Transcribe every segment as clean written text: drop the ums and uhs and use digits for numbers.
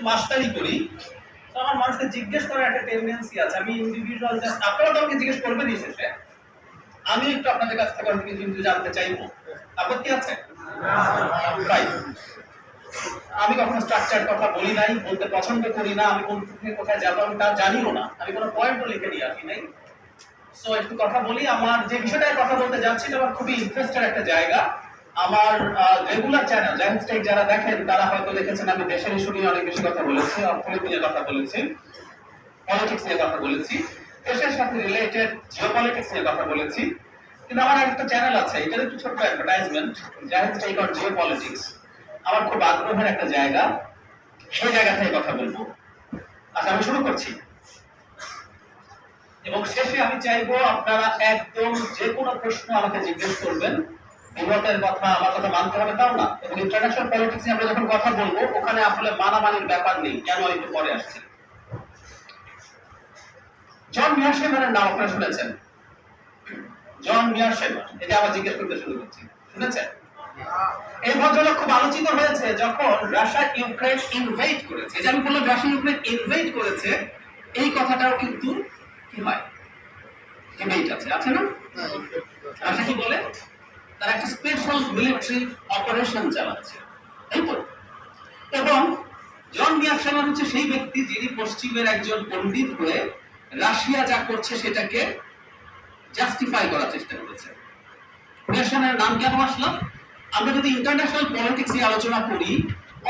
মাস্টারি করি, তো আমার মানুষকে জিজ্ঞেস করার একটা টেন্ডেন্সি আছে। আমি ইন্ডিভিজুয়াল জাস্ট আপনারা তো আমাকে জিজ্ঞেস করবেনই শেষে, আমি একটু আপনাদের কাছ থেকে অনেক কিছু জানতে চাইবো। আপত্তি আছে? তাই আমি কখনো স্ট্রাকচার কথা বলি নাই, বলতে পছন্দ করি না। আমি কোন থেকে কোথায় যাবো আমি তা জানিও না। আমি কোনো পয়েন্টও লিখে নিয়ে আসি নাই। সো একটু কথা বলি। আমার যে বিষয়টায় কথা বলতে যাচ্ছি এটা আমার খুবই ইন্টারেস্টেড একটা জায়গা। আমার রেগুলার চ্যানেল জায়ান্ট স্টেক যারা দেখেন তারা হয়তো দেখেছেন আমি দেশের ইস্যু নিয়ে অনেক বেশি কথা বলেছি, অর্থনীতি নিয়ে কথা বলেছি, পলিটিক্স নিয়ে কথা বলেছি, দেশের সাথে রিলেটেড জিওপলিটিক্স নিয়ে কথা বলেছি। কিন্তু আমার একটা চ্যানেল আছে, এটার একটু ছোট্ট advertisement, giant stake on geopolitics. আমার খুব আগ্রহের একটা জায়গা, সেই জায়গা থেকে কথা বলবো। আচ্ছা, আমি শুরু করছি এবং শেষে আমি চাইবো আপনারা একদম যে কোনো প্রশ্ন আমাকে জিজ্ঞেস করবেন। বিমতের কথা আমার কথা মানতে হবে তাও না, এবং ইন্টারন্যাশনাল পলিটিক্স নিয়ে আমরা যখন কথা বলবো ওখানে আসলে মানামানির ব্যাপার নেই। কেন একটু পরে আসছে। জন মিয়ারশেমারের নাম আপনারা শুনেছেন? জন মিয়ারশেমার, এটা আবার জিজ্ঞেস করতে শুরু করছি, শুনেছেন? এই ভদ্রলোক খুব আলোচিত হয়েছে যখন রাশিয়া ইউক্রেন ইনভেড করেছে। যে আমি বললাম রাশিয়া ইউক্রেন ইনভেড করেছে, এই কথাটাও কিন্তু কি হয়, ডিবেট আছে না? রাশিয়া কি বলে? তারা একটা স্পেশাল মিলিটারি অপারেশন চালাচ্ছে, তাই তো? এবং জন মিয়ারশেমার হচ্ছে সেই ব্যক্তি যিনি পশ্চিমের একজন পণ্ডিত হয়ে রাশিয়া যা করছে সেটাকে জাস্টিফাই করার চেষ্টা করেছে। মিয়ারশেমারের নাম কেন আসলো? আমরা যদি ইন্টারন্যাশনাল পলিটিক্স নিয়ে আলোচনা করি,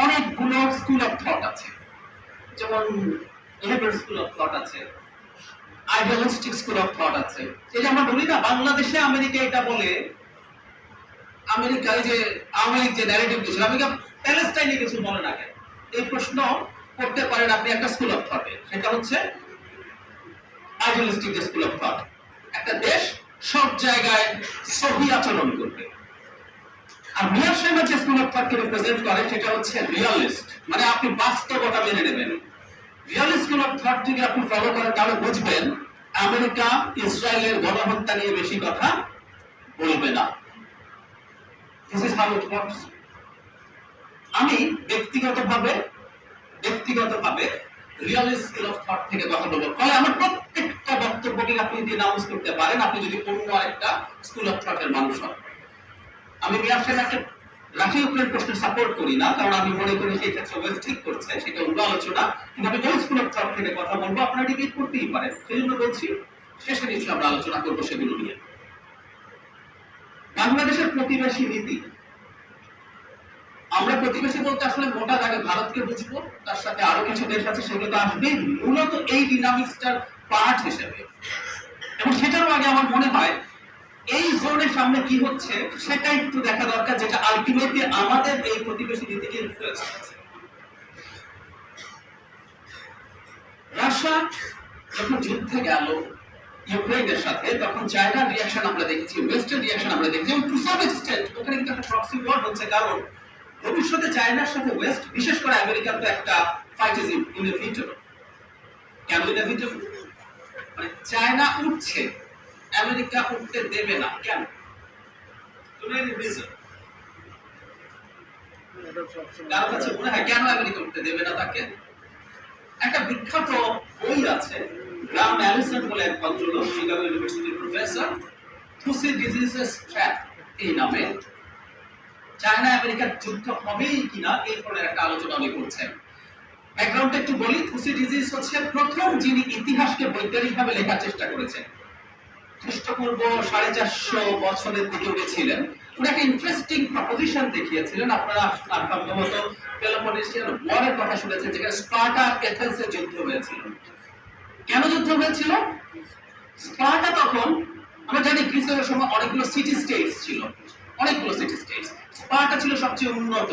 অনেকগুলো স্কুল অফ থট আছে। যেমন লিবারেল স্কুল অফ থট আছে, আইডিয়ালিস্টিক স্কুল অফ থট আছে। এই যে আমরা বলি না বাংলাদেশে আমেরিকা এটা বলে, আমেরিকায় যে আওয়ামী লীগ যে ন্যারেটিভ দিয়েছিল, আমেরিকা প্যালেস্টাইনে কিছু বলে না কেন? এই প্রশ্ন করতে পারেন আপনি একটা স্কুল অফ থটে, সেটা হচ্ছে আইডিয়ালিস্টিক স্কুল অফ থট। একটা দেশ সব জায়গায় সহি আচরণ করবে। আর মিয়ারশেমার যে স্কুল অফ থটকে রিপ্রেজেন্ট করে সেটা হচ্ছে রিয়ালিস্ট, মানে আপনি বাস্তবতা মেনে নেবেন। রিয়ালিস্ট স্কুল অফ থট যদি আপনি ফলো করেন তাহলে বুঝবেন আমেরিকা ইসরায়েলের গণহত্যা নিয়ে বেশি কথা বলবে না। This is how it works. আমি ব্যক্তিগতভাবে রিয়ালিস্ট স্কুল অফ থট থেকে কথা বলবো। ফলে আমার প্রত্যেকটা বক্তব্যকে আপনি যদি নাউন্স করতে পারেন, আপনি যদি অন্য আরেকটা স্কুল অফ থটের মানুষ হন। আমি মিয়ারশেমারকে রাশিয়া ইউক্রেন প্রশ্নে সাপোর্ট করি না, কারণ আমি মনে করি সেই ক্ষেত্রে ওয়েস্ট ঠিক করছে, সেটা অন্য আলোচনা। কিন্তু আমি ওই স্কুল অফ থট থেকে কথা বলবো, আপনারা ডিবেট করতেই পারেন। সেই জন্য বলছি শেষে নিশ্চয়ই আমরা আলোচনা করবো সেগুলো নিয়ে। বাংলাদেশের প্রতিবেশী নীতি, আমরা প্রতিবেশী বলতে আসলে মোটা দাগে ভারতকে বুঝবো, তার সাথে আরো কিছু দেশ আছে, সেগুলো তো আসবেই মূলত এই ডিনামিক্সটার পার্ট হিসেবে। এবং সেটারও আগে আমার মনে হয় এই জোনের সামনে কি হচ্ছে সেটা একটু দেখা দরকার, যেটা আলটিমেটলি আমাদের এই প্রতিবেশী নীতিকে ইনফ্লুয়েন্স করছে। রাশিয়া যখন যুদ্ধে গেল ইউক্রেনের সাথে, তখন চায়নার রিঅ্যাকশন আমরা দেখেছি, ওয়েস্টার্ন রিঅ্যাকশন আমরা দেখেছি, এবং টু সাম এক্সটেন্ট ওখানে কিন্তু একটা প্রক্সি ওয়ার হচ্ছে। কারণ ভবিষ্যতে চায়নার সাথে ওয়েস্ট, বিশেষ করে আমেরিকার তো একটা ফাইট ইজ ইনএভিটেবল। কেন ইনএভিটেবল? মানে চায়না উঠছে, আমেরিকা উঠতে দেবে না। কেন? কারো কাছে মনে হয় কেন আমেরিকা উঠতে দেবে না তাকে? একটা বিখ্যাত বই আছে, গ্রাম ম্যালিসন বলে এক ভদ্রলোক, শিকাগো ইউনিভার্সিটির প্রফেসর, থুসিডিজিসেস ট্র্যাপ এই নামে চায়না আমেরিকার যুদ্ধ হবেই কিনা এই ধরনের একটা আলোচনা উনি করছেন। ব্যাকগ্রাউন্ডটা একটু বলি। থুসিডিজিস হচ্ছে প্রথম যিনি ইতিহাসকে বৈজ্ঞানিকভাবে লেখার চেষ্টা করেছেন। খ্রিস্টপূর্ব 450 বছরের দিকে উনি ছিলেন। উনি একটা ইন্টারেস্টিং প্রপোজিশন দেখিয়েছিলেন। আপনারা সম্ভবত পেলোপনেসিয়ান ওয়ারের কথা শুনেছেন, যেখানে স্পার্টা এথেন্সের যুদ্ধ হয়েছিল। কেন যুদ্ধ হয়েছিল? স্পার্টা তখন, আমরা জানি গ্রিসের সময় অনেকগুলো সিটি স্টেটস ছিল, অনেকগুলো সিটি স্টেটস। স্পার্টা ছিল সবচেয়ে উন্নত